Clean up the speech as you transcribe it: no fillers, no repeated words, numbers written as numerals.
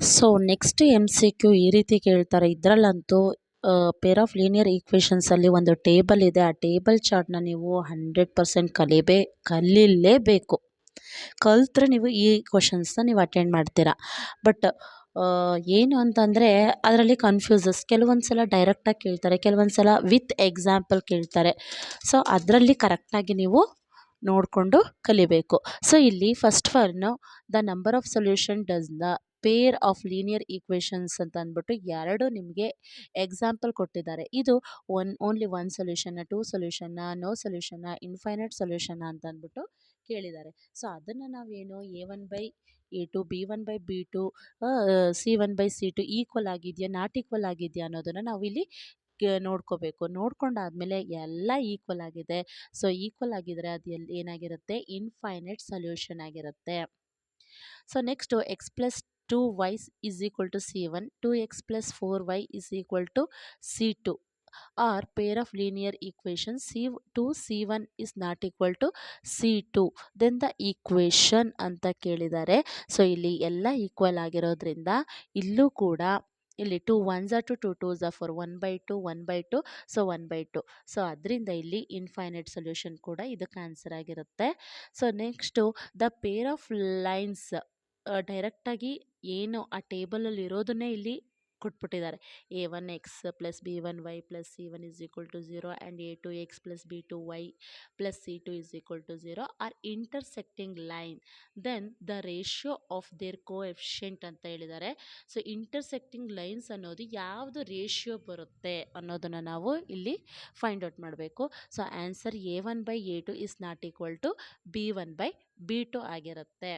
So next MCQ ಈ ರೀತಿ ಕೇಳ್ತಾರೆ. ಇದರಲ್ಲಂತೂ ಪೇರ್ ಆಫ್ ಲೀನಿಯರ್ ಈಕ್ವೇಷನ್ಸಲ್ಲಿ ಒಂದು ಟೇಬಲ್ ಇದೆ. ಆ ಟೇಬಲ್ ಚಾರ್ಟ್ನ ನೀವು 100% ಕಲೀಲೇಬೇಕು. ಕಲಿತ್ರೆ ನೀವು ಈ ಕ್ವಶನ್ಸ್ನ ನೀವು ಅಟೆಂಡ್ ಮಾಡ್ತೀರಾ. ಬಟ್ ಏನು ಅಂತಂದರೆ ಅದರಲ್ಲಿ ಕನ್ಫ್ಯೂಸಸ್ ಕೆಲವೊಂದು ಸಲ ಡೈರೆಕ್ಟಾಗಿ ಕೇಳ್ತಾರೆ, ಕೆಲವೊಂದು ಸಲ ವಿತ್ ಎಕ್ಸಾಂಪಲ್ ಕೇಳ್ತಾರೆ. ಸೊ ಅದರಲ್ಲಿ ಕರೆಕ್ಟಾಗಿ ನೀವು ನೋಡಿಕೊಂಡು ಕಲಿಬೇಕು. ಸೊ ಇಲ್ಲಿ first the number of solution does the pair of linear equations ಅಂತ ಅಂದ್ಬಿಟ್ಟು ಎರಡು ನಿಮಗೆ ಎಕ್ಸಾಂಪಲ್ ಕೊಟ್ಟಿದ್ದಾರೆ. ಇದು ಓನ್ಲಿ ಒನ್ ಸೊಲ್ಯೂಷನ್ನ, ಟೂ ಸೊಲ್ಯೂಷನ್ನ, ನೋ ಸೊಲ್ಯೂಷನ್ನ, ಇನ್ಫೈನೈಟ್ ಸೊಲ್ಯೂಷನ್ನ ಅಂತ ಅಂದ್ಬಿಟ್ಟು ಕೇಳಿದ್ದಾರೆ. ಸೊ ಅದನ್ನು ನಾವೇನು A1/A2 B1/B2 C1/C2 ಈಕ್ವಲ್ ಆಗಿದೆಯಾ ನಾಟ್ ಈಕ್ವಲ್ ಆಗಿದೆಯಾ ಅನ್ನೋದನ್ನು ನಾವು ಇಲ್ಲಿ ನೋಡ್ಕೋಬೇಕು. ನೋಡ್ಕೊಂಡಾದ್ಮೇಲೆ ಎಲ್ಲ ಈಕ್ವಲ್ ಆಗಿದೆ. ಸೊ ಈಕ್ವಲ್ ಆಗಿದ್ರೆ ಅದು ಏನಾಗಿರುತ್ತೆ, ಇನ್ಫೈನೈಟ್ ಸೊಲ್ಯೂಷನ್ ಆಗಿರುತ್ತೆ. So next x+2y is equal to C1, 2x plus 4y is equal to C2 or pair of linear equations C2 C1 is not equal to C2, then the equation ಅಂತ ಕೇಳಿದ್ದಾರೆ. So ಇಲ್ಲಿ ಎಲ್ಲ equal ಆಗಿರೋದ್ರಿಂದ ಇಲ್ಲೂ ಕೂಡ ಇಲ್ಲಿ 2 1s are 2, 2 2s are 4, 1/2 1/2, so 1/2. So ಅದರಿಂದ ಇಲ್ಲಿ ಇನ್ಫೈನೈಟ್ ಸೊಲ್ಯೂಷನ್ ಕೂಡ ಇದಕ್ಕೆ ಆನ್ಸರ್ ಆಗಿರುತ್ತೆ. So next the pair of lines ಡೈರೆಕ್ಟಾಗಿ ಏನು ಆ ಟೇಬಲಲ್ಲಿ ಇರೋದನ್ನೇ ಇಲ್ಲಿ ಕೊಟ್ಬಿಟ್ಟಿದ್ದಾರೆ. A1x plus B1y plus C1 is equal to 0 and A2x plus B2y plus C2 is equal to 0 are intersecting line, then the ratio of their coefficient ಅಂತ ಹೇಳಿದ್ದಾರೆ. So intersecting lines ಅನ್ನೋದು ಯಾವುದು ratio ಬರುತ್ತೆ ಅನ್ನೋದನ್ನು ನಾವು ಇಲ್ಲಿ ಫೈಂಡ್ ಔಟ್ ಮಾಡಬೇಕು. So answer A1/A2 is not equal to B1/B2 ಆಗಿರುತ್ತೆ.